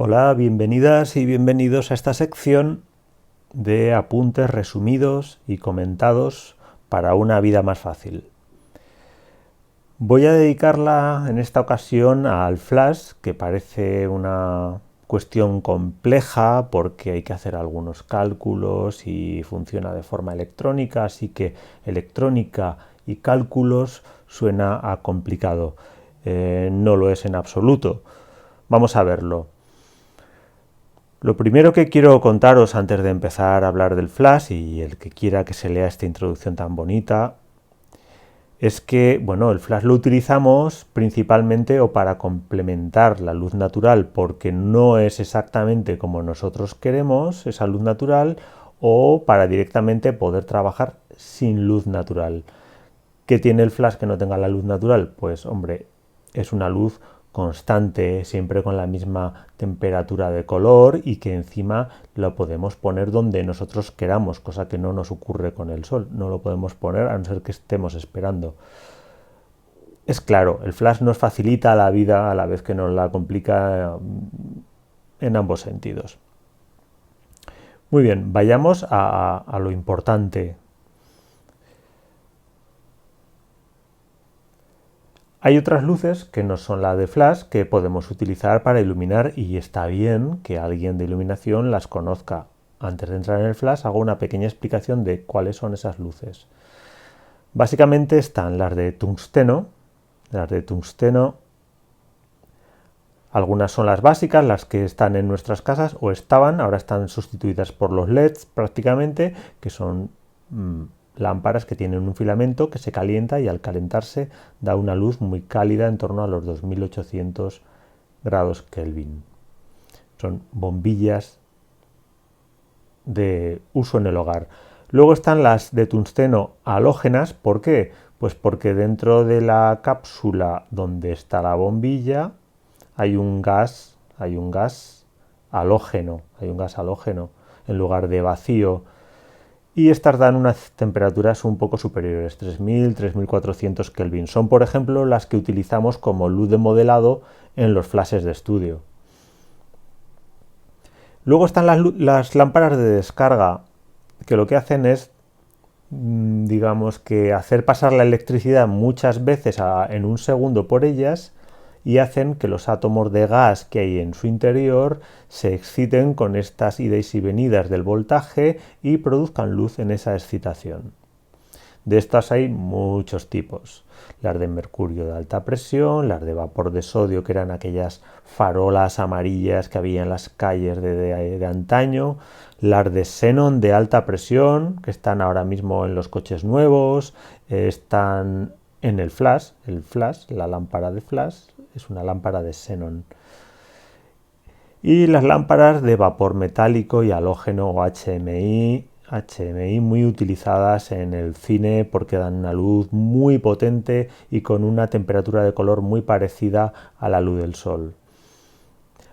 Hola, bienvenidas y bienvenidos a esta sección de apuntes resumidos y comentados para una vida más fácil. Voy a dedicarla en esta ocasión al flash, que parece una cuestión compleja porque hay que hacer algunos cálculos y funciona de forma electrónica, así que electrónica y cálculos suena a complicado. No lo es en absoluto. Vamos a verlo. Lo primero que quiero contaros antes de empezar a hablar del flash, y el que quiera que se lea esta introducción tan bonita, es que el flash lo utilizamos principalmente o para complementar la luz natural, porque no es exactamente como nosotros queremos esa luz natural, o para directamente poder trabajar sin luz natural. ¿Qué tiene el flash que no tenga la luz natural? Pues hombre, es una luz constante, siempre con la misma temperatura de color, y que encima lo podemos poner donde nosotros queramos, cosa que no nos ocurre con el sol. No lo podemos poner a no ser que estemos esperando. Es claro, el flash nos facilita la vida a la vez que nos la complica en ambos sentidos. Muy bien, vayamos a lo importante. Hay otras luces que no son la de flash que podemos utilizar para iluminar, y está bien que alguien de iluminación las conozca. Antes de entrar en el flash hago una pequeña explicación de cuáles son esas luces. Básicamente están las de tungsteno. Algunas son las básicas, las que están en nuestras casas o estaban, ahora están sustituidas por los LEDs prácticamente, que son lámparas que tienen un filamento que se calienta y al calentarse da una luz muy cálida en torno a los 2800 grados Kelvin. Son bombillas de uso en el hogar. Luego están las de tungsteno halógenas. ¿Por qué? Pues porque dentro de la cápsula donde está la bombilla hay un gas halógeno en lugar de vacío. Y estas dan unas temperaturas un poco superiores, 3000, 3400 Kelvin. Son, por ejemplo, las que utilizamos como luz de modelado en los flashes de estudio. Luego están las lámparas de descarga, que lo que hacen es, digamos que hacer pasar la electricidad muchas veces en un segundo por ellas, y hacen que los átomos de gas que hay en su interior se exciten con estas idas y venidas del voltaje y produzcan luz en esa excitación. De estas hay muchos tipos. Las de mercurio de alta presión, las de vapor de sodio, que eran aquellas farolas amarillas que había en las calles de antaño, las de xenón de alta presión, que están ahora mismo en los coches nuevos, están en el flash, la lámpara de flash es una lámpara de xenón. Y las lámparas de vapor metálico y halógeno o HMI, muy utilizadas en el cine porque dan una luz muy potente y con una temperatura de color muy parecida a la luz del sol.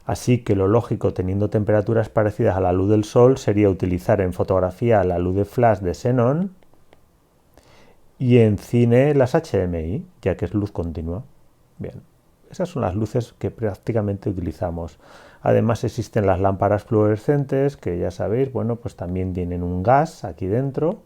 Así que lo lógico, teniendo temperaturas parecidas a la luz del sol, sería utilizar en fotografía la luz de flash de xenón y en cine las HMI, ya que es luz continua. Bien, esas son las luces que prácticamente utilizamos. Además existen las lámparas fluorescentes, que ya sabéis, pues también tienen un gas aquí dentro,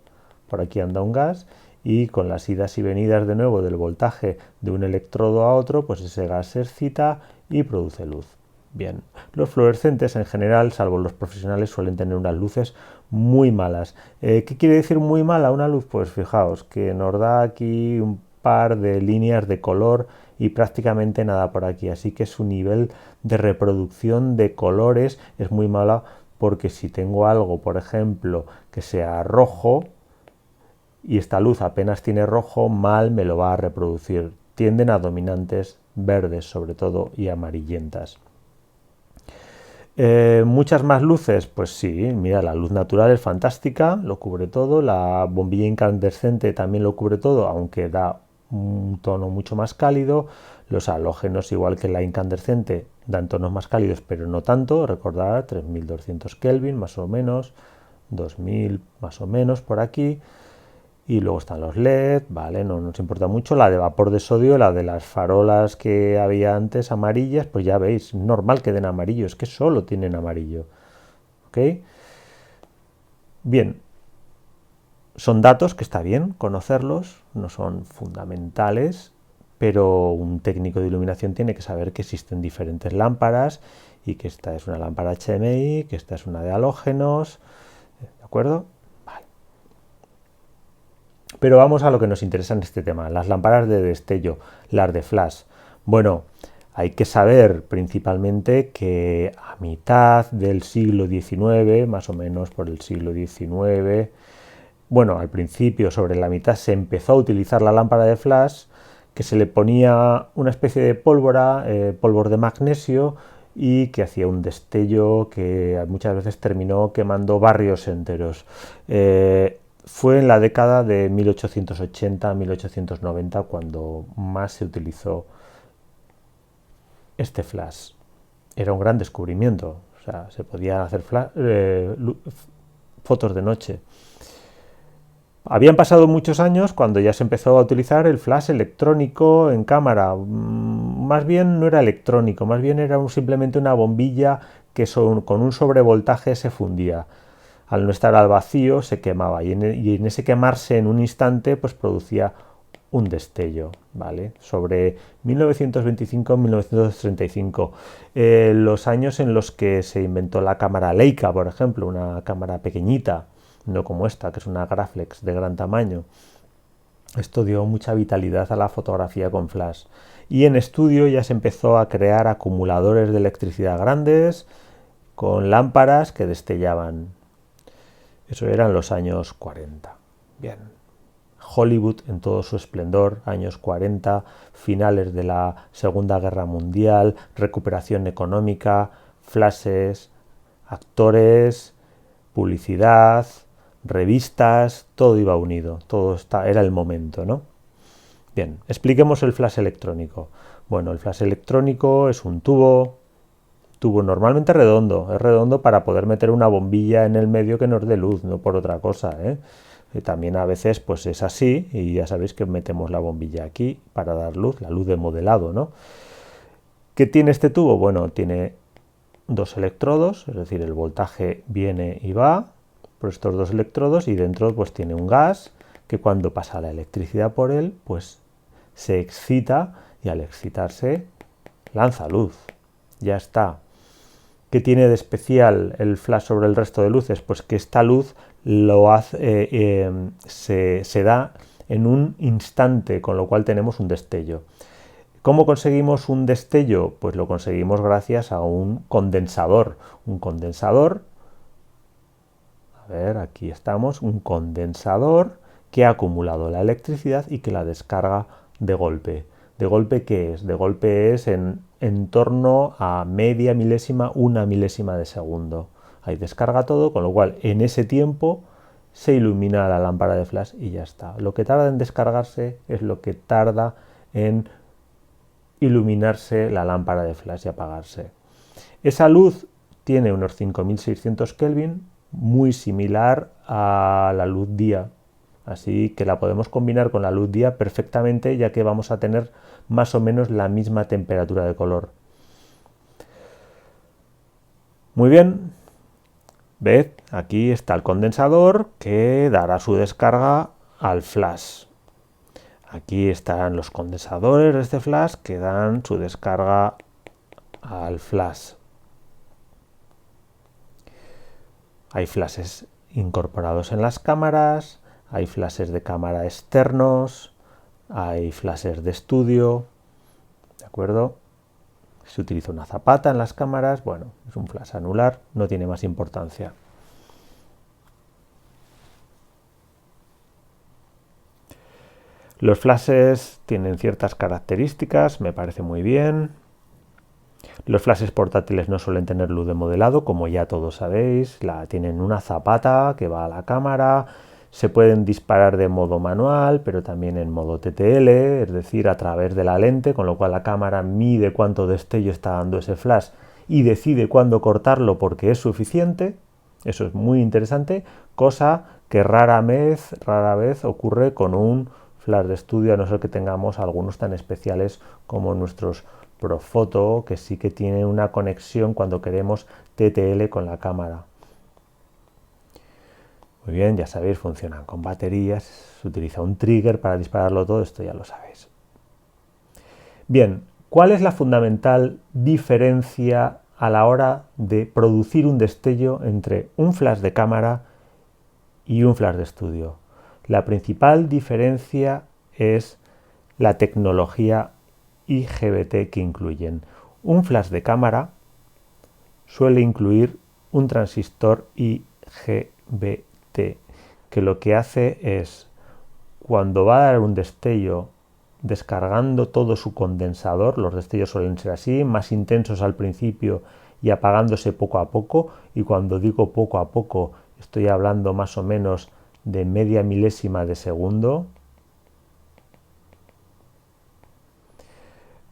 por aquí anda un gas, y con las idas y venidas de nuevo del voltaje de un electrodo a otro, pues ese gas se excita y produce luz. Bien, los fluorescentes en general, salvo los profesionales, suelen tener unas luces muy malas. ¿Qué quiere decir muy mala una luz? Pues fijaos que nos da aquí un par de líneas de color y prácticamente nada por aquí, así que su nivel de reproducción de colores es muy mala, porque si tengo algo, por ejemplo, que sea rojo y esta luz apenas tiene rojo, mal me lo va a reproducir. Tienden a dominantes verdes sobre todo y amarillentas. Muchas más luces, pues sí, mira, la luz natural es fantástica, lo cubre todo, la bombilla incandescente también lo cubre todo, aunque da un tono mucho más cálido. Los halógenos, igual que la incandescente, dan tonos más cálidos, pero no tanto, recordad, 3200 Kelvin más o menos, 2000 más o menos por aquí. Y luego están los LED, ¿vale? No nos importa mucho. La de vapor de sodio, la de las farolas que había antes amarillas, pues ya veis, es normal que den amarillo, es que solo tienen amarillo. ¿Ok? Bien, son datos que está bien conocerlos, no son fundamentales, pero un técnico de iluminación tiene que saber que existen diferentes lámparas y que esta es una lámpara HMI, que esta es una de halógenos, ¿de acuerdo? Vale. Pero vamos a lo que nos interesa en este tema, las lámparas de destello, las de flash. Bueno, hay que saber principalmente que a mitad del siglo XIX, más o menos por el siglo XIX, bueno, al principio, sobre la mitad, se empezó a utilizar la lámpara de flash, que se le ponía una especie de pólvora, polvor de magnesio, y que hacía un destello que muchas veces terminó quemando barrios enteros. Fue en la década de 1880-1890 cuando más se utilizó este flash. Era un gran descubrimiento, o sea, se podían hacer fotos de noche. Habían pasado muchos años cuando ya se empezó a utilizar el flash electrónico en cámara. Más bien no era electrónico, más bien era simplemente una bombilla que con un sobrevoltaje se fundía. Al no estar al vacío se quemaba y en ese quemarse en un instante pues producía un destello, ¿vale? Sobre 1925-1935, los años en los que se inventó la cámara Leica, por ejemplo, una cámara pequeñita, no como esta, que es una Graflex de gran tamaño. Esto dio mucha vitalidad a la fotografía con flash. Y en estudio ya se empezó a crear acumuladores de electricidad grandes con lámparas que destellaban. Eso eran los años 40. Bien. Hollywood en todo su esplendor, años 40, finales de la Segunda Guerra Mundial, recuperación económica, flashes, actores, publicidad, revistas, todo iba unido, era el momento, ¿no? Bien, expliquemos el flash electrónico. Bueno, el flash electrónico es un tubo normalmente redondo, es redondo para poder meter una bombilla en el medio que nos dé luz, no por otra cosa, ¿eh? Y también a veces pues es así y ya sabéis que metemos la bombilla aquí para dar luz, la luz de modelado, ¿no? ¿Qué tiene este tubo? Bueno, tiene dos electrodos, es decir, el voltaje viene y va por estos dos electrodos y dentro pues tiene un gas que cuando pasa la electricidad por él pues se excita y al excitarse lanza luz. Ya está. ¿Qué tiene de especial el flash sobre el resto de luces? Pues que esta luz se da en un instante, con lo cual tenemos un destello. ¿Cómo conseguimos un destello? Pues lo conseguimos gracias a un condensador. Un condensador, a ver, aquí estamos, un condensador que ha acumulado la electricidad y que la descarga de golpe. ¿De golpe qué es? De golpe es en torno a media milésima, una milésima de segundo. Ahí descarga todo, con lo cual en ese tiempo se ilumina la lámpara de flash y ya está. Lo que tarda en descargarse es lo que tarda en iluminarse la lámpara de flash y apagarse. Esa luz tiene unos 5600 Kelvin, muy similar a la luz día. Así que la podemos combinar con la luz día perfectamente, ya que vamos a tener más o menos la misma temperatura de color. Muy bien, ved, aquí está el condensador que dará su descarga al flash. Aquí están los condensadores de este flash que dan su descarga al flash. Hay flashes incorporados en las cámaras, hay flashes de cámara externos, hay flashes de estudio, ¿de acuerdo? Se utiliza una zapata en las cámaras, bueno, es un flash anular, no tiene más importancia. Los flashes tienen ciertas características, me parece muy bien. Los flashes portátiles no suelen tener luz de modelado, como ya todos sabéis. Tienen una zapata que va a la cámara. Se pueden disparar de modo manual, pero también en modo TTL, es decir, a través de la lente, con lo cual la cámara mide cuánto destello está dando ese flash y decide cuándo cortarlo porque es suficiente. Eso es muy interesante, cosa que rara vez ocurre con un flash de estudio, a no ser que tengamos algunos tan especiales como nuestros Profoto, que sí que tienen una conexión cuando queremos TTL con la cámara. Muy bien, ya sabéis, funcionan con baterías, se utiliza un trigger para dispararlo todo, esto ya lo sabéis. Bien, ¿cuál es la fundamental diferencia a la hora de producir un destello entre un flash de cámara y un flash de estudio? La principal diferencia es la tecnología IGBT que incluyen. Un flash de cámara suele incluir un transistor IGBT que lo que hace es, cuando va a dar un destello descargando todo su condensador, los destellos suelen ser así, más intensos al principio y apagándose poco a poco, y cuando digo poco a poco estoy hablando más o menos de media milésima de segundo.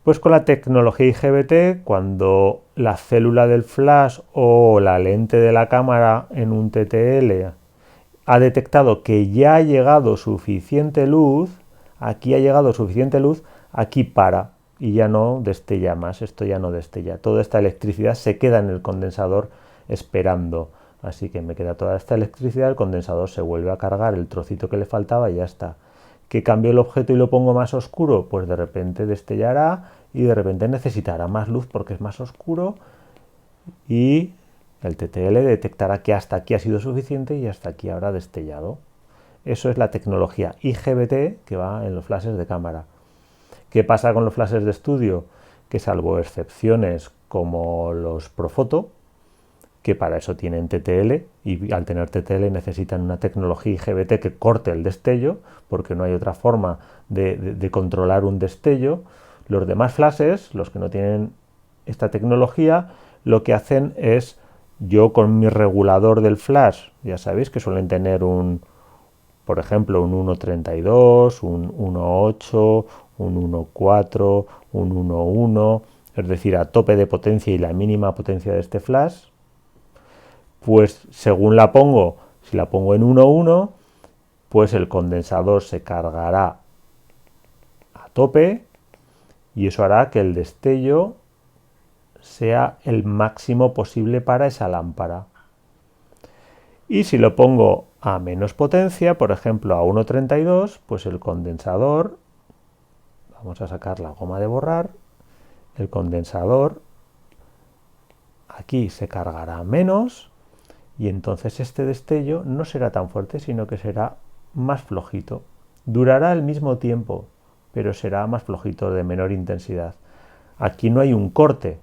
Pues con la tecnología IGBT, cuando la célula del flash o la lente de la cámara en un TTL ha detectado que ya ha llegado suficiente luz, aquí para y ya no destella más, esto ya no destella. Toda esta electricidad se queda en el condensador esperando. Así que me queda toda esta electricidad, el condensador se vuelve a cargar el trocito que le faltaba y ya está. ¿Que cambio el objeto y lo pongo más oscuro? Pues de repente destellará y de repente necesitará más luz porque es más oscuro y el TTL detectará que hasta aquí ha sido suficiente y hasta aquí habrá destellado. Eso es la tecnología IGBT que va en los flashes de cámara. ¿Qué pasa con los flashes de estudio? Que salvo excepciones como los Profoto, que para eso tienen TTL y al tener TTL necesitan una tecnología IGBT que corte el destello, porque no hay otra forma de controlar un destello. Los demás flashes, los que no tienen esta tecnología, lo que hacen es, yo con mi regulador del flash, ya sabéis que suelen tener por ejemplo, un 1.32, un 1.8, un 1.4, un 1.1, es decir, a tope de potencia y la mínima potencia de este flash, pues según la pongo, si la pongo en 1.1, pues el condensador se cargará a tope y eso hará que el destello sea el máximo posible para esa lámpara. Y si lo pongo a menos potencia, por ejemplo a 1.32, pues el condensador, vamos a sacar la goma de borrar, el condensador aquí se cargará menos y entonces este destello no será tan fuerte, sino que será más flojito. Durará el mismo tiempo, pero será más flojito, de menor intensidad. Aquí no hay un corte,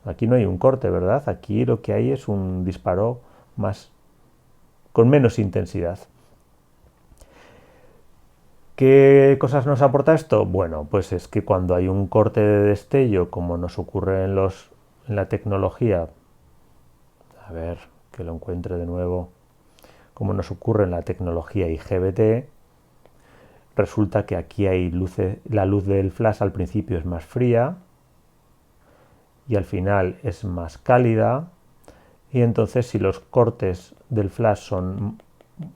¿verdad? Aquí lo que hay es un disparo con menos intensidad. ¿Qué cosas nos aporta esto? Bueno, pues es que cuando hay un corte de destello, como nos ocurre en la tecnología, a ver, que lo encuentre de nuevo, como nos ocurre en la tecnología IGBT, resulta que aquí hay la luz del flash al principio es más fría y al final es más cálida, y entonces si los cortes del flash son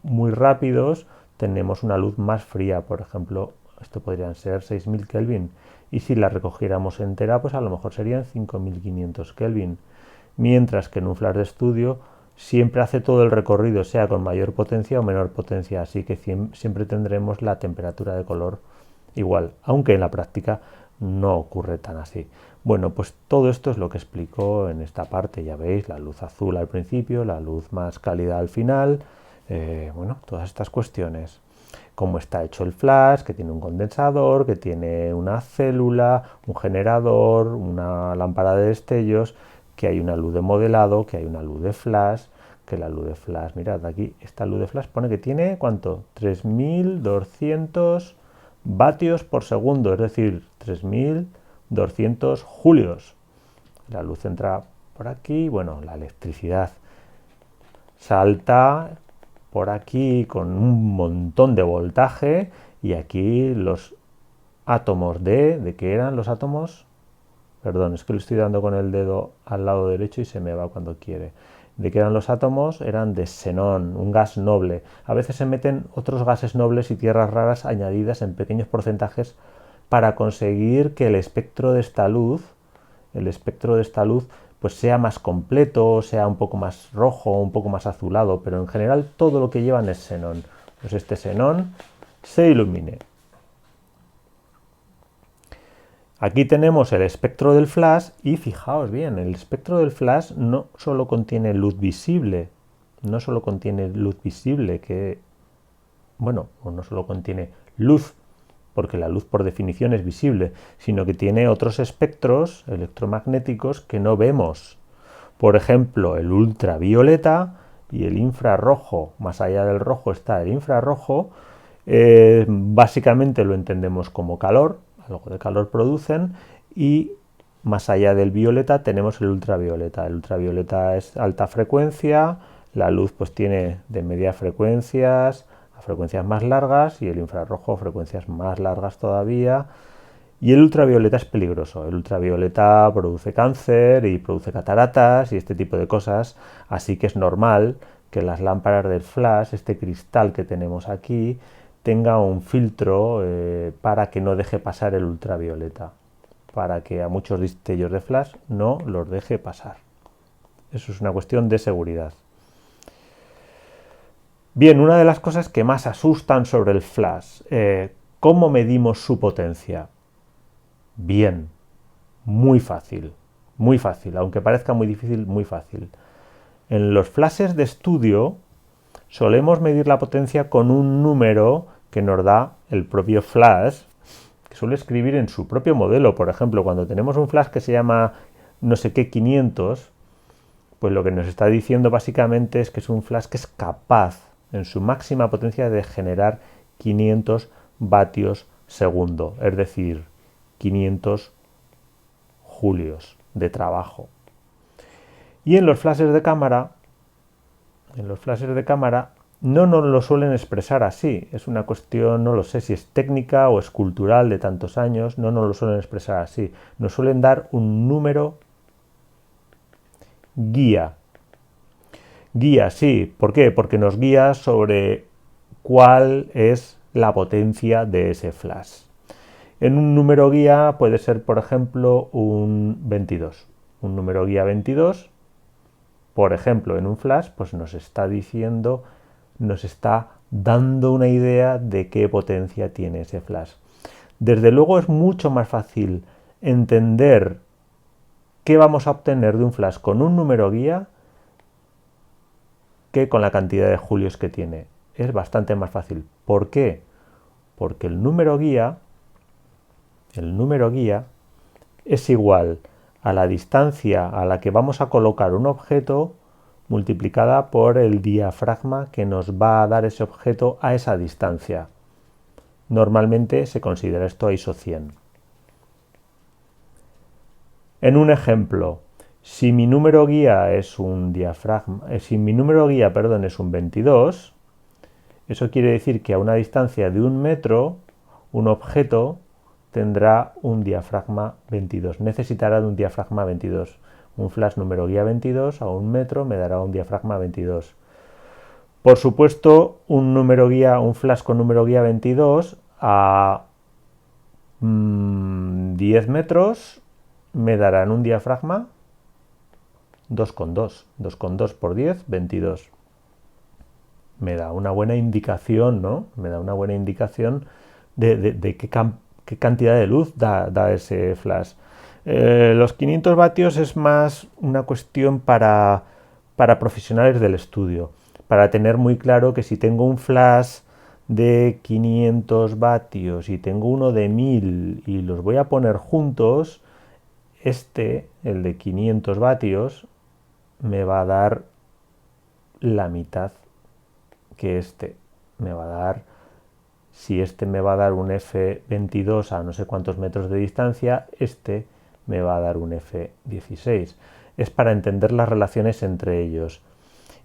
muy rápidos, tenemos una luz más fría. Por ejemplo, esto podrían ser 6000 Kelvin, y si la recogiéramos entera, pues a lo mejor serían 5500 Kelvin, mientras que en un flash de estudio siempre hace todo el recorrido, sea con mayor potencia o menor potencia, así que siempre tendremos la temperatura de color igual, aunque en la práctica no ocurre tan así. Bueno, pues todo esto es lo que explico en esta parte. Ya veis, la luz azul al principio, la luz más cálida al final, bueno, todas estas cuestiones. Cómo está hecho el flash, que tiene un condensador, que tiene una célula, un generador, una lámpara de destellos, que hay una luz de modelado, que hay una luz de flash, que la luz de flash, mirad aquí, esta luz de flash pone que tiene, ¿cuánto? 3200 vatios por segundo, es decir, 3200 julios. La luz entra por aquí, bueno, la electricidad salta por aquí con un montón de voltaje, y aquí los átomos ¿de qué eran los átomos? Perdón, es que le estoy dando con el dedo al lado derecho y se me va cuando quiere. ¿De qué eran los átomos? Eran de xenón, un gas noble. A veces se meten otros gases nobles y tierras raras añadidas en pequeños porcentajes para conseguir que el espectro de esta luz, pues sea más completo, sea un poco más rojo, un poco más azulado, pero en general todo lo que llevan es xenón. Pues este xenón se ilumine. Aquí tenemos el espectro del flash y fijaos bien, el espectro del flash no solo contiene luz visible, no solo contiene luz visible, no solo contiene luz, porque la luz por definición es visible, sino que tiene otros espectros electromagnéticos que no vemos. Por ejemplo, el ultravioleta y el infrarrojo. Más allá del rojo está el infrarrojo. Básicamente lo entendemos como calor, algo de calor producen, y más allá del violeta tenemos el ultravioleta. El ultravioleta es alta frecuencia, la luz pues tiene de media frecuencias a frecuencias más largas y el infrarrojo frecuencias más largas todavía. Y el ultravioleta es peligroso. El ultravioleta produce cáncer y produce cataratas y este tipo de cosas, así que es normal que las lámparas del flash, este cristal que tenemos aquí, tenga un filtro para que no deje pasar el ultravioleta, para que a muchos destellos de flash no los deje pasar. Eso es una cuestión de seguridad. Bien, una de las cosas que más asustan sobre el flash, ¿cómo medimos su potencia? Bien, muy fácil, aunque parezca muy difícil, muy fácil. En los flashes de estudio solemos medir la potencia con un número que nos da el propio flash, que suele escribir en su propio modelo. Por ejemplo, cuando tenemos un flash que se llama no sé qué 500, pues lo que nos está diciendo básicamente es que es un flash que es capaz en su máxima potencia de generar 500 vatios segundo, es decir, 500 julios de trabajo. Y en los flashes de cámara, no nos lo suelen expresar así. Es una cuestión, no lo sé si es técnica o es cultural de tantos años, no nos lo suelen expresar así. Nos suelen dar un número guía. Guía, sí. ¿Por qué? Porque nos guía sobre cuál es la potencia de ese flash. En un número guía puede ser, por ejemplo, un 22. Un número guía 22, por ejemplo, en un flash, pues nos está dando una idea de qué potencia tiene ese flash. Desde luego es mucho más fácil entender qué vamos a obtener de un flash con un número guía que con la cantidad de julios que tiene. Es bastante más fácil. ¿Por qué? Porque el número guía es igual a la distancia a la que vamos a colocar un objeto multiplicada por el diafragma que nos va a dar ese objeto a esa distancia. Normalmente se considera esto ISO 100. En un ejemplo, si mi número guía es un 22, eso quiere decir que a una distancia de 1 metro, un objeto tendrá un diafragma 22, necesitará de un diafragma 22. Un flash número guía 22 a 1 metro me dará un diafragma 22. Por supuesto, un flash con número guía 22 a 10 metros me darán un diafragma 2,2. 2,2 por 10, 22. Me da una buena indicación, ¿no? Me da una buena indicación de qué cantidad de luz da ese flash. Los 500 vatios es más una cuestión para profesionales del estudio, para tener muy claro que si tengo un flash de 500 vatios y tengo uno de 1000 y los voy a poner juntos, el de 500 vatios, me va a dar la mitad que me va a dar. Si me va a dar un F22 a no sé cuántos metros de distancia, me va a dar un F16. Es para entender las relaciones entre ellos.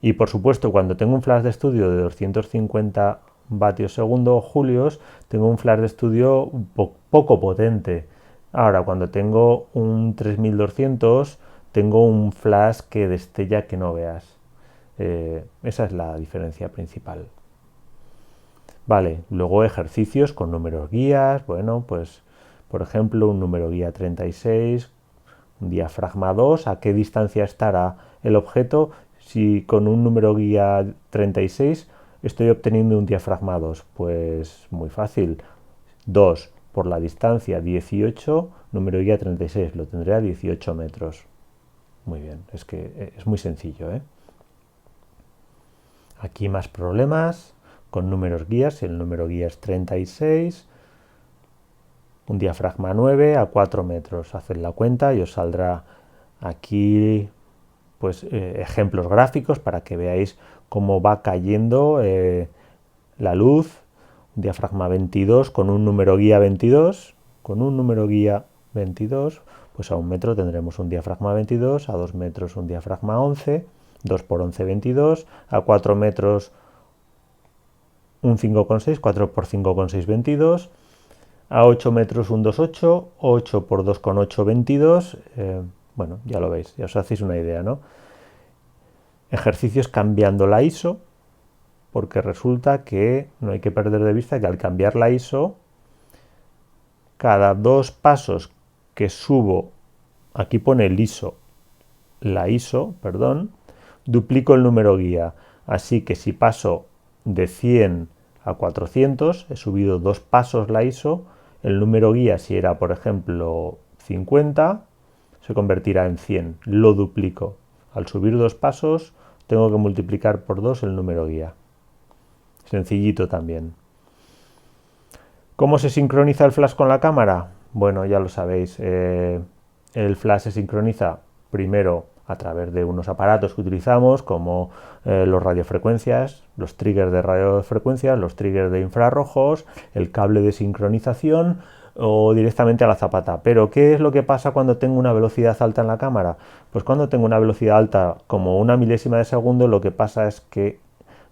Y por supuesto, cuando tengo un flash de estudio de 250 vatios segundo o julios, tengo un flash de estudio poco potente. Ahora, cuando tengo un 3200, tengo un flash que destella que no veas. Esa es la diferencia principal. Vale, luego ejercicios con números guías. Bueno, pues por ejemplo un número guía 36, un diafragma 2, ¿a qué distancia estará el objeto? Si con un número guía 36 estoy obteniendo un diafragma 2, pues muy fácil. 2 por la distancia 18, número guía 36, lo tendré a 18 metros. Muy bien, es que es muy sencillo, ¿eh? Aquí más problemas con números guías. Si el número guía es 36, un diafragma 9 a 4 metros. Haced la cuenta y os saldrá aquí pues ejemplos gráficos para que veáis cómo va cayendo la luz. Un diafragma 22 con un número guía 22. Con un número guía 22, pues a 1 metro tendremos un diafragma 22, a 2 metros un diafragma 11, 2 por 11 22, a 4 metros un 5,6, 4 por 5,6 22, a 8 metros un 2,8, 8 por 2,8 22, bueno, ya lo veis, ya os hacéis una idea, ¿no? Ejercicios cambiando la ISO, porque resulta que no hay que perder de vista que al cambiar la ISO, cada 2 pasos que subo, aquí pone el ISO, la ISO, perdón, duplico el número guía. Así que si paso de 100 a 400, he subido 2 pasos la ISO, el número guía, si era por ejemplo 50, se convertirá en 100, lo duplico. Al subir 2 pasos, tengo que multiplicar por 2 el número guía. Sencillito también. ¿Cómo se sincroniza el flash con la cámara? Bueno, ya lo sabéis. El flash se sincroniza primero a través de unos aparatos que utilizamos como los radiofrecuencias, los triggers de radiofrecuencias, los triggers de infrarrojos, el cable de sincronización o directamente a la zapata. Pero ¿qué es lo que pasa cuando tengo una velocidad alta en la cámara? Pues cuando tengo una velocidad alta como una milésima de segundo, lo que pasa es que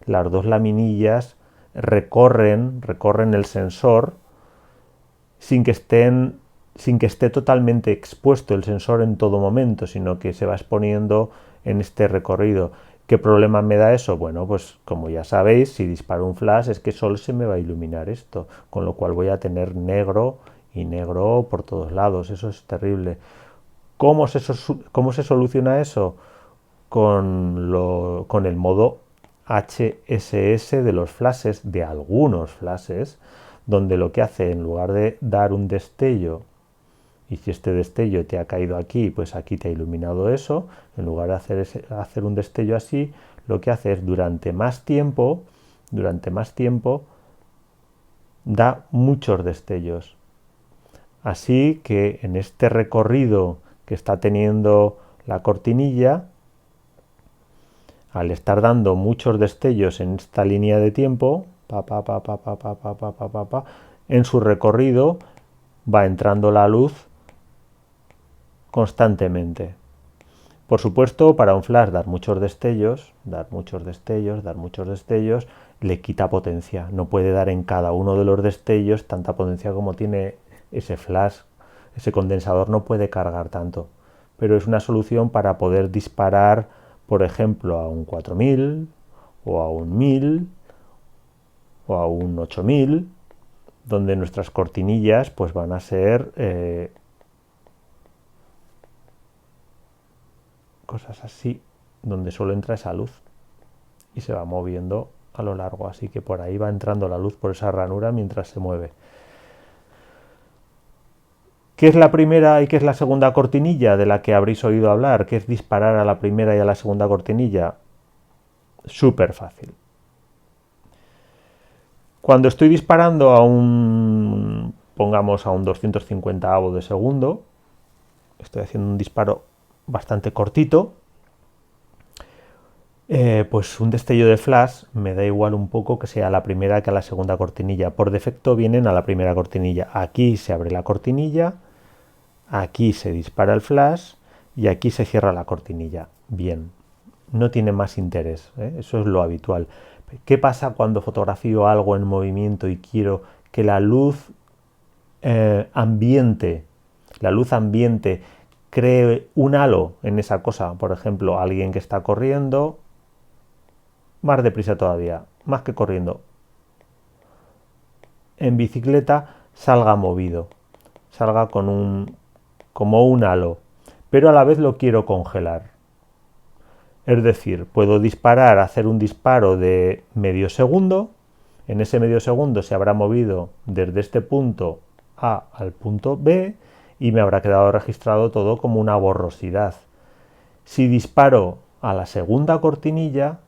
las dos laminillas recorren el sensor sin que esté totalmente expuesto el sensor en todo momento, sino que se va exponiendo en este recorrido. ¿Qué problema me da eso? Bueno, pues como ya sabéis, si disparo un flash es que solo se me va a iluminar esto, con lo cual voy a tener negro y negro por todos lados. Eso es terrible. ¿Cómo se soluciona eso? Con el modo HSS de los flashes, de algunos flashes, donde lo que hace, en lugar de dar un destello, y si este destello te ha caído aquí, pues aquí te ha iluminado eso, en lugar de hacer un destello así, lo que hace es durante más tiempo, da muchos destellos. Así que en este recorrido que está teniendo la cortinilla, al estar dando muchos destellos en esta línea de tiempo, en su recorrido va entrando la luz constantemente. Por supuesto, para un flash dar muchos destellos, le quita potencia. No puede dar en cada uno de los destellos tanta potencia como tiene ese flash. Ese condensador no puede cargar tanto. Pero es una solución para poder disparar, por ejemplo, a un 4000 o a un 1000 o a un 8000, donde nuestras cortinillas pues van a ser cosas así, donde solo entra esa luz y se va moviendo a lo largo, así que por ahí va entrando la luz por esa ranura mientras se mueve. ¿Qué es la primera y qué es la segunda cortinilla de la que habréis oído hablar? ¿Qué es disparar a la primera y a la segunda cortinilla? Súper fácil. Cuando estoy disparando pongamos a un 250avo de segundo, estoy haciendo un disparo bastante cortito, pues un destello de flash me da igual un poco que sea la primera que a la segunda cortinilla. Por defecto vienen a la primera cortinilla. Aquí se abre la cortinilla, aquí se dispara el flash y aquí se cierra la cortinilla. Bien, no tiene más interés, ¿eh? Eso es lo habitual. ¿Qué pasa cuando fotografío algo en movimiento y quiero que la luz ambiente cree un halo en esa cosa? Por ejemplo, alguien que está corriendo, más deprisa todavía, más que corriendo. En bicicleta salga movido, salga como un halo, pero a la vez lo quiero congelar. Es decir, puedo disparar, hacer un disparo de medio segundo. En ese medio segundo se habrá movido desde este punto A al punto B y me habrá quedado registrado todo como una borrosidad. Si disparo a la segunda cortinilla,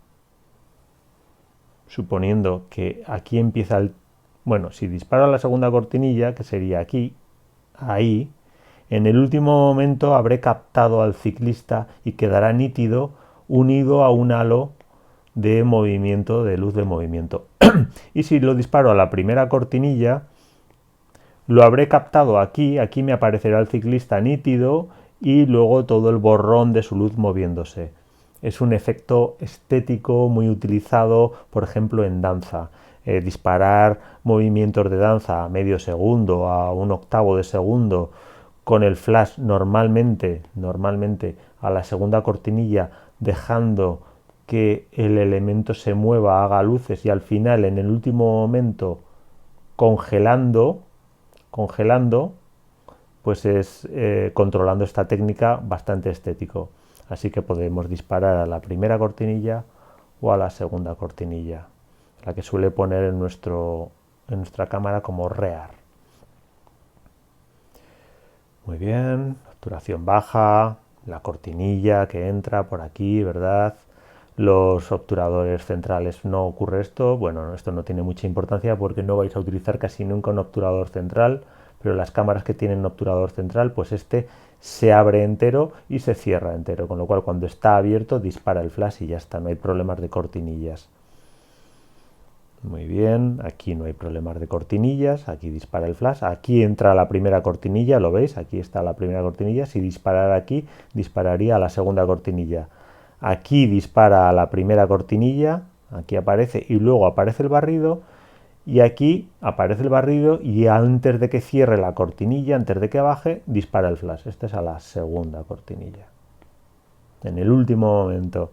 suponiendo que aquí empieza el... Bueno, si disparo a la segunda cortinilla, que sería aquí, ahí, en el último momento habré captado al ciclista y quedará nítido unido a un halo de movimiento, de luz de movimiento. Y si lo disparo a la primera cortinilla, lo habré captado aquí, aquí me aparecerá el ciclista nítido y luego todo el borrón de su luz moviéndose. Es un efecto estético muy utilizado, por ejemplo, en danza. Disparar movimientos de danza a medio segundo, a un octavo de segundo, con el flash normalmente a la segunda cortinilla, dejando que el elemento se mueva, haga luces y al final, en el último momento, congelando, pues es controlando esta técnica bastante estético. Así que podemos disparar a la primera cortinilla o a la segunda cortinilla, la que suele poner en nuestra cámara como rear. Muy bien, obturación baja, la cortinilla que entra por aquí, ¿verdad? Los obturadores centrales no ocurre esto. Bueno, esto no tiene mucha importancia porque no vais a utilizar casi nunca un obturador central, pero las cámaras que tienen obturador central, pues este se abre entero y se cierra entero, con lo cual cuando está abierto dispara el flash y ya está, no hay problemas de cortinillas. Muy bien, aquí no hay problemas de cortinillas, aquí dispara el flash, aquí entra la primera cortinilla, ¿lo veis? Aquí está la primera cortinilla, si disparara aquí, dispararía a la segunda cortinilla. Aquí dispara a la primera cortinilla, aquí aparece y luego aparece el barrido, y aquí aparece el barrido y antes de que cierre la cortinilla, antes de que baje, dispara el flash. Esta es a la segunda cortinilla. En el último momento,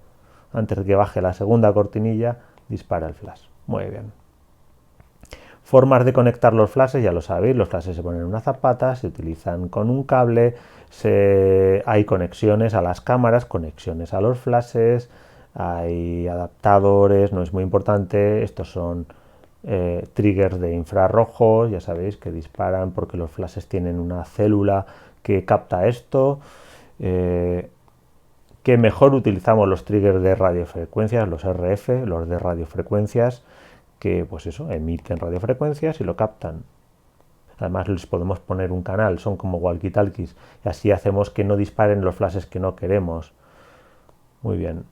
antes de que baje la segunda cortinilla, dispara el flash. Muy bien. Formas de conectar los flashes, ya lo sabéis, los flashes se ponen en una zapata, se utilizan con un cable, hay conexiones a las cámaras, conexiones a los flashes, hay adaptadores, no es muy importante, estos son triggers de infrarrojos, ya sabéis que disparan porque los flashes tienen una célula que capta esto. Que mejor utilizamos los triggers de radiofrecuencias, los RF, los de radiofrecuencias, que pues eso, emiten radiofrecuencias y lo captan. Además les podemos poner un canal, son como walkie-talkies, y así hacemos que no disparen los flashes que no queremos. Muy bien.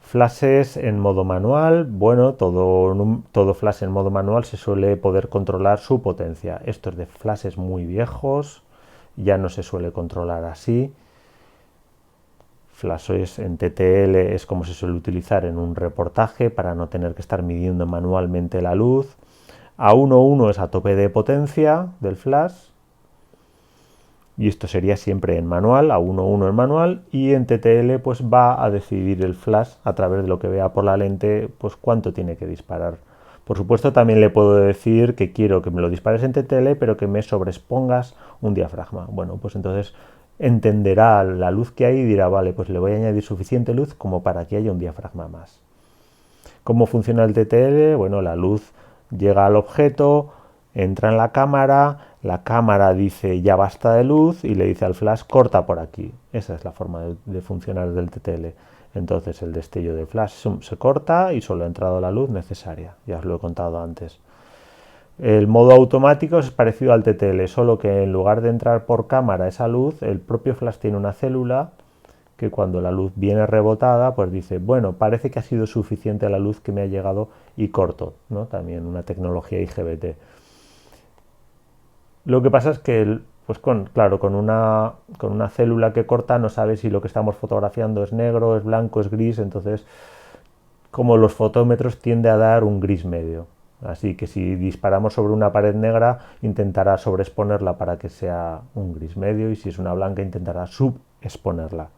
Flashes en modo manual, bueno, todo flash en modo manual se suele poder controlar su potencia. Esto es de flashes muy viejos, ya no se suele controlar así. Flashes en TTL es como se suele utilizar en un reportaje para no tener que estar midiendo manualmente la luz. A 1.1 es a tope de potencia del flash. Y esto sería siempre en manual, a 1.1 en manual. Y en TTL pues va a decidir el flash a través de lo que vea por la lente pues cuánto tiene que disparar. Por supuesto también le puedo decir que quiero que me lo dispares en TTL pero que me sobreexpongas un diafragma. Bueno, pues entonces entenderá la luz que hay y dirá, vale, pues le voy a añadir suficiente luz como para que haya un diafragma más. ¿Cómo funciona el TTL? Bueno, la luz llega al objeto, entra en la cámara dice ya basta de luz y le dice al flash corta por aquí. Esa es la forma de funcionar del TTL. Entonces el destello de flash se corta y solo ha entrado la luz necesaria. Ya os lo he contado antes. El modo automático es parecido al TTL, solo que en lugar de entrar por cámara esa luz, el propio flash tiene una célula que cuando la luz viene rebotada, pues dice, bueno, parece que ha sido suficiente la luz que me ha llegado y corto, ¿no? También una tecnología IGBT. Lo que pasa es que, pues claro, con una célula que corta no sabe si lo que estamos fotografiando es negro, es blanco, es gris, entonces como los fotómetros tiende a dar un gris medio. Así que si disparamos sobre una pared negra, intentará sobreexponerla para que sea un gris medio y si es una blanca, intentará subexponerla.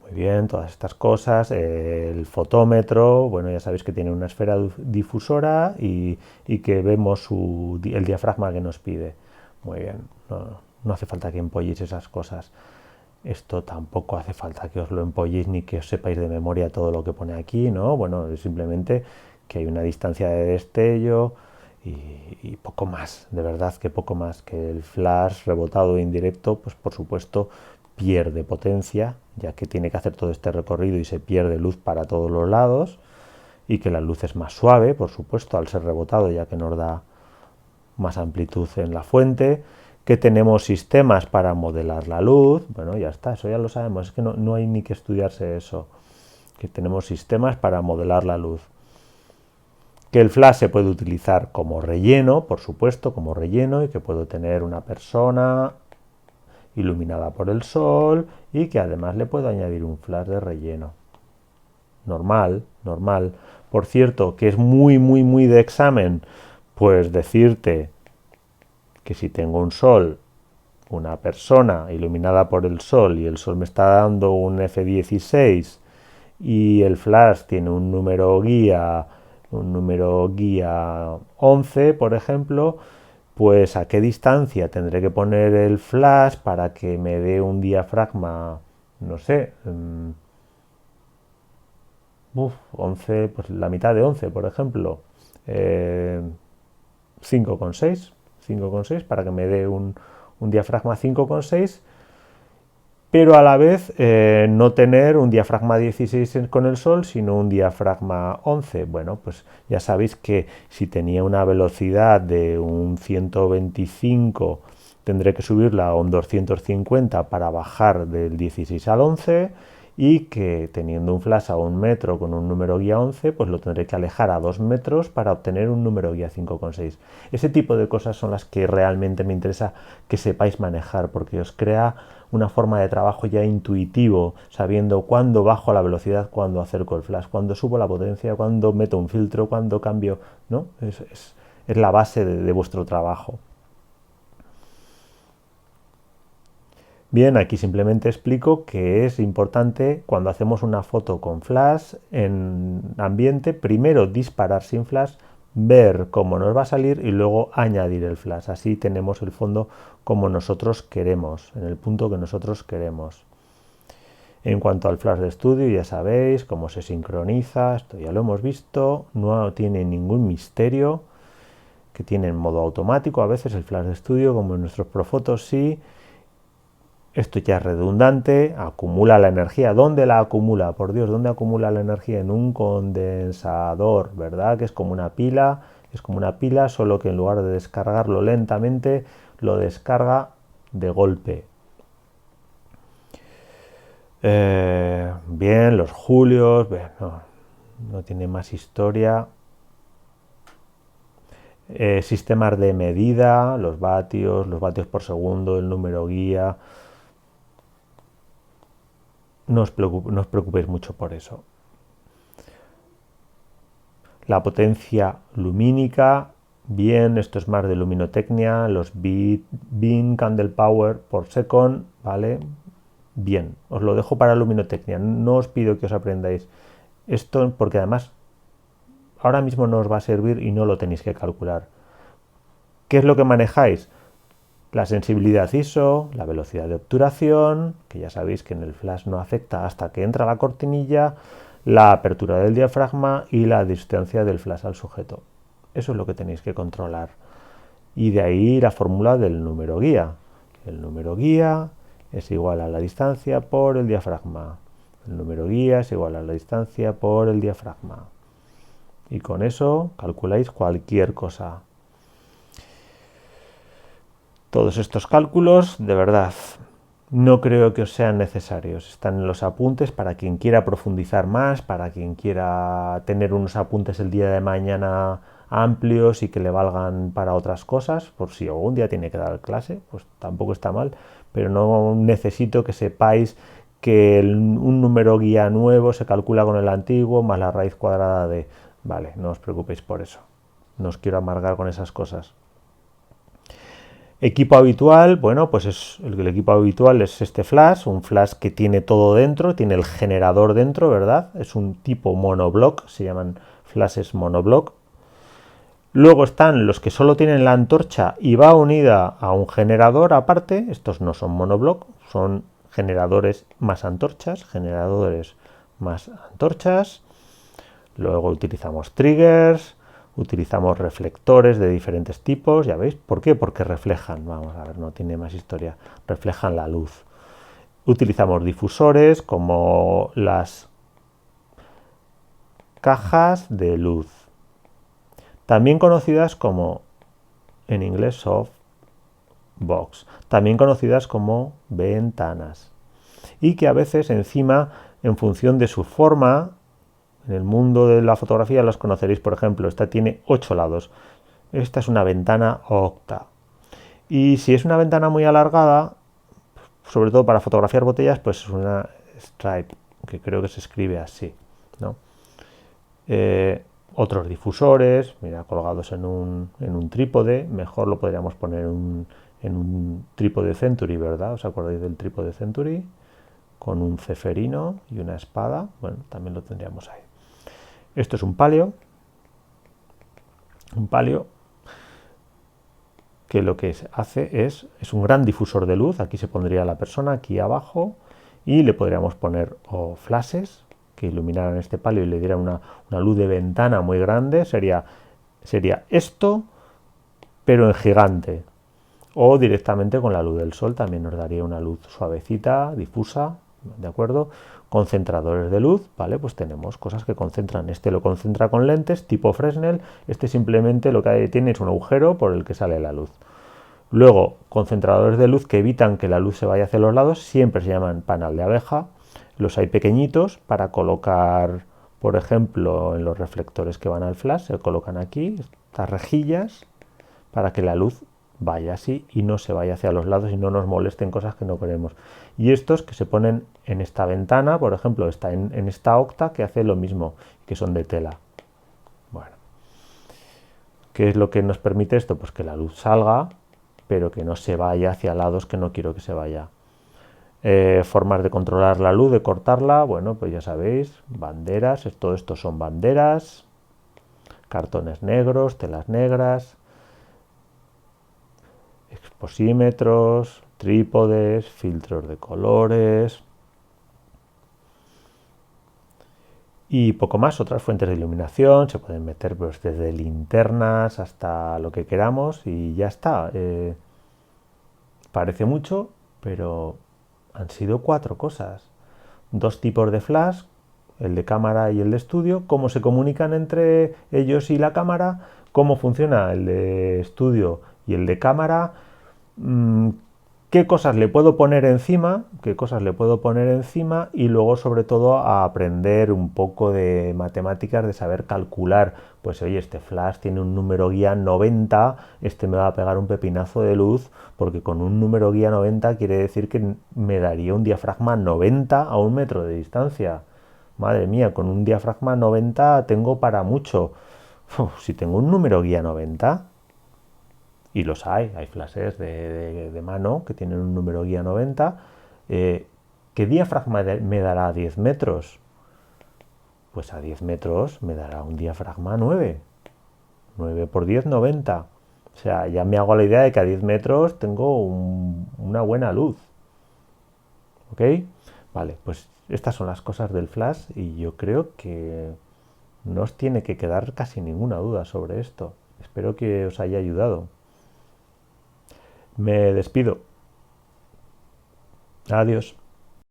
Muy bien, todas estas cosas, el fotómetro, bueno, ya sabéis que tiene una esfera difusora y que vemos el diafragma que nos pide. Muy bien, no hace falta que empolléis esas cosas. Esto tampoco hace falta que os lo empolléis ni que os sepáis de memoria todo lo que pone aquí, ¿no? Bueno, es simplemente que hay una distancia de destello y poco más, de verdad que poco más. Que el flash rebotado indirecto, pues por supuesto pierde potencia, ya que tiene que hacer todo este recorrido y se pierde luz para todos los lados, y que la luz es más suave, por supuesto, al ser rebotado, ya que nos da más amplitud en la fuente, que tenemos sistemas para modelar la luz, bueno, ya está, eso ya lo sabemos, es que no hay ni que estudiarse eso, que tenemos sistemas para modelar la luz. Que el flash se puede utilizar como relleno, por supuesto, como relleno, y que puedo tener una persona iluminada por el sol y que además le puedo añadir un flash de relleno. Normal, normal. Por cierto, que es muy de examen, pues decirte que si tengo un sol, una persona iluminada por el sol y el sol me está dando un F16 y el flash tiene un número guía 11, por ejemplo, pues a qué distancia tendré que poner el flash para que me dé un diafragma, no sé, 11, pues la mitad de 11, por ejemplo, 5,6, 5,6 para que me dé un diafragma 5,6, pero a la vez no tener un diafragma 16 con el sol, sino un diafragma 11. Bueno, pues ya sabéis que si tenía una velocidad de un 125, tendré que subirla a un 250 para bajar del 16 al 11, y que teniendo un flash a 1 metro con un número guía 11, pues lo tendré que alejar a 2 metros para obtener un número guía 5,6. Ese tipo de cosas son las que realmente me interesa que sepáis manejar, porque os crea una forma de trabajo ya intuitivo, sabiendo cuándo bajo la velocidad, cuándo acerco el flash, cuándo subo la potencia, cuándo meto un filtro, cuándo cambio, ¿no? Es la base de vuestro trabajo. Bien, aquí simplemente explico que es importante cuando hacemos una foto con flash en ambiente, primero disparar sin flash, ver cómo nos va a salir y luego añadir el flash. Así tenemos el fondo como nosotros queremos, en el punto que nosotros queremos. En cuanto al flash de estudio, ya sabéis cómo se sincroniza, esto ya lo hemos visto, no tiene ningún misterio, que tiene en modo automático a veces el flash de estudio, como en nuestros Profotos sí. Esto ya es redundante, acumula la energía. ¿Dónde la acumula? Por Dios, ¿dónde acumula la energía? En un condensador, ¿verdad? Que es como una pila, solo que en lugar de descargarlo lentamente, lo descarga de golpe. Bien, los julios, bien, no tiene más historia. Sistemas de medida, los vatios por segundo, el número guía. No os preocupéis mucho por eso. La potencia lumínica, bien, esto es más de luminotecnia, los beam candle power por second, ¿vale? Bien, os lo dejo para luminotecnia, no os pido que os aprendáis esto porque además ahora mismo no os va a servir y no lo tenéis que calcular. ¿Qué es lo que manejáis? La sensibilidad ISO, la velocidad de obturación, que ya sabéis que en el flash no afecta hasta que entra la cortinilla, la apertura del diafragma y la distancia del flash al sujeto. Eso es lo que tenéis que controlar. Y de ahí la fórmula del número guía. El número guía es igual a la distancia por el diafragma. El número guía es igual a la distancia por el diafragma. Y con eso calculáis cualquier cosa. Todos estos cálculos, de verdad, no creo que os sean necesarios. Están en los apuntes para quien quiera profundizar más, para quien quiera tener unos apuntes el día de mañana amplios y que le valgan para otras cosas, por si algún día tiene que dar clase, pues tampoco está mal, pero no necesito que sepáis que un número guía nuevo se calcula con el antiguo más la raíz cuadrada de... Vale, no os preocupéis por eso. No os quiero amargar con esas cosas. Equipo habitual, bueno, pues el equipo habitual es este flash, un flash que tiene todo dentro, tiene el generador dentro, ¿verdad? Es un tipo monoblock, se llaman flashes monoblock. Luego están los que solo tienen la antorcha y va unida a un generador aparte. Estos no son monoblock, son generadores más antorchas, generadores más antorchas. Luego utilizamos triggers, utilizamos reflectores de diferentes tipos, ya veis. ¿Por qué? Porque reflejan, vamos a ver, no tiene más historia, reflejan la luz. Utilizamos difusores como las cajas de luz, también conocidas como, en inglés, softbox, también conocidas como ventanas, y que a veces encima, en función de su forma, en el mundo de la fotografía las conoceréis. Por ejemplo, esta tiene 8 lados, esta es una ventana octa, y si es una ventana muy alargada, sobre todo para fotografiar botellas, pues es una stripe, que creo que se escribe así, ¿no? Otros difusores, mira, colgados en un trípode, mejor lo podríamos poner en un trípode Century, ¿verdad? ¿Os acordáis del trípode Century? Con un ceferino y una espada, bueno, también lo tendríamos ahí. Esto es un palio que lo que hace es un gran difusor de luz. Aquí se pondría la persona, aquí abajo, y le podríamos poner flashes que iluminaran este palio y le dieran una luz de ventana muy grande. Sería esto, pero en gigante. O directamente con la luz del sol también nos daría una luz suavecita, difusa, ¿de acuerdo? Concentradores de luz, ¿vale? Pues tenemos cosas que concentran. Este lo concentra con lentes tipo Fresnel, este simplemente lo que tiene es un agujero por el que sale la luz. Luego, concentradores de luz que evitan que la luz se vaya hacia los lados, siempre se llaman panal de abeja. Los hay pequeñitos para colocar, por ejemplo, en los reflectores que van al flash, se colocan aquí estas rejillas para que la luz vaya así y no se vaya hacia los lados y no nos molesten cosas que no queremos. Y estos que se ponen en esta ventana, por ejemplo, está en esta octa, que hace lo mismo, que son de tela. Bueno, ¿qué es lo que nos permite esto? Pues que la luz salga, pero que no se vaya hacia lados que no quiero que se vaya. Formas de controlar la luz, de cortarla, bueno, pues ya sabéis, banderas, todo esto son banderas, cartones negros, telas negras, exposímetros, trípodes, filtros de colores y poco más. Otras fuentes de iluminación, se pueden meter pues desde linternas hasta lo que queramos y ya está. Parece mucho, pero han sido 4 cosas. 2 tipos de flash, el de cámara y el de estudio, cómo se comunican entre ellos y la cámara, cómo funciona el de estudio y el de cámara, qué cosas le puedo poner encima, y luego sobre todo a aprender un poco de matemáticas, de saber calcular, pues oye, este flash tiene un número guía 90, este me va a pegar un pepinazo de luz, porque con un número guía 90 quiere decir que me daría un diafragma 90 a 1 metro de distancia. Madre mía, con un diafragma 90 tengo para mucho. Si tengo un número guía 90, y los hay flashes de mano que tienen un número guía 90. ¿Qué diafragma me dará a 10 metros? Pues a 10 metros me dará un diafragma 9. 9 por 10, 90. O sea, ya me hago la idea de que a 10 metros tengo una buena luz. ¿Ok? Vale, pues estas son las cosas del flash y yo creo que no os tiene que quedar casi ninguna duda sobre esto. Espero que os haya ayudado. Me despido. Adiós.